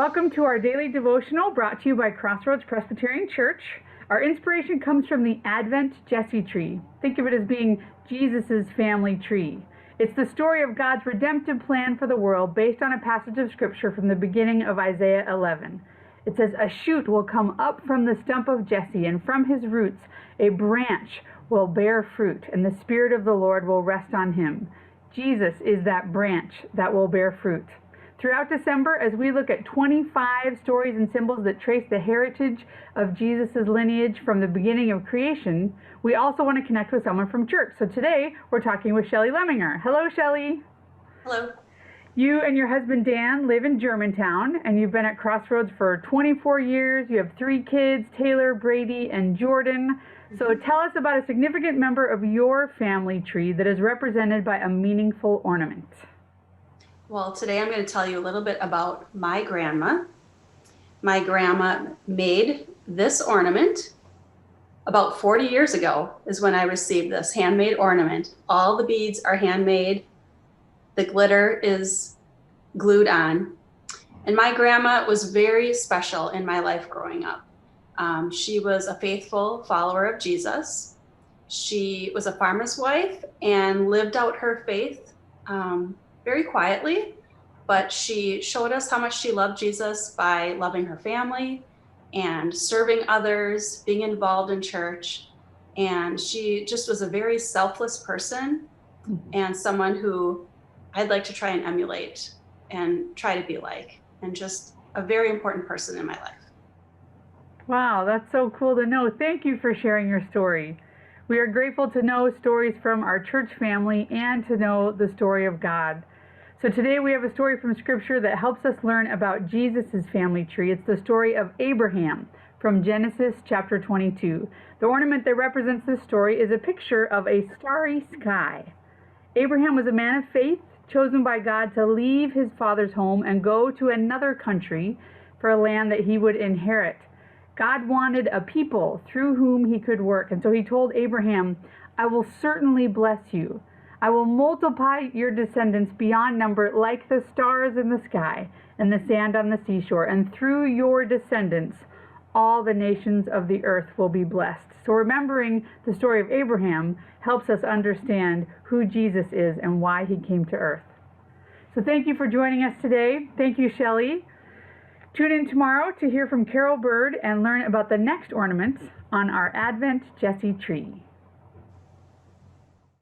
Welcome to our daily devotional brought to you by Crossroads Presbyterian Church. Our inspiration comes from the Advent Jesse tree. Think of it as being Jesus' family tree. It's the story of God's redemptive plan for the world based on a passage of scripture from the beginning of Isaiah 11. It says, "A shoot will come up from the stump of Jesse, and from his roots a branch will bear fruit, and the Spirit of the Lord will rest on him." Jesus is that branch that will bear fruit. Throughout December, as we look at 25 stories and symbols that trace the heritage of Jesus' lineage from the beginning of creation, we also want to connect with someone from church. So today, we're talking with Shelley Lemminger. Hello, Shelley. Hello. You and your husband, Dan, live in Germantown, and you've been at Crossroads for 24 years. You have 3 kids, Taylor, Brady, and Jordan. So tell us about a significant member of your family tree that is represented by a meaningful ornament. Well, today I'm going to tell you a little bit about my grandma. My grandma made this ornament about 40 years ago is when I received this handmade ornament. All the beads are handmade. The glitter is glued on. And my grandma was very special in my life growing up. She was a faithful follower of Jesus. She was a farmer's wife and lived out her faith very quietly, but she showed us how much she loved Jesus by loving her family and serving others, being involved in church. And she just was a very selfless person and someone who I'd like to try and emulate and try to be like, and just a very important person in my life. Wow, that's so cool to know. Thank you for sharing your story. We are grateful to know stories from our church family and to know the story of God. So today we have a story from Scripture that helps us learn about Jesus' family tree. It's the story of Abraham from Genesis chapter 22. The ornament that represents this story is a picture of a starry sky. Abraham was a man of faith, chosen by God to leave his father's home and go to another country for a land that he would inherit. God wanted a people through whom he could work. And so he told Abraham, "I will certainly bless you. I will multiply your descendants beyond number like the stars in the sky and the sand on the seashore. And through your descendants, all the nations of the earth will be blessed." So remembering the story of Abraham helps us understand who Jesus is and why he came to earth. So thank you for joining us today. Thank you, Shelley. Tune in tomorrow to hear from Carol Bird and learn about the next ornament on our Advent Jesse tree.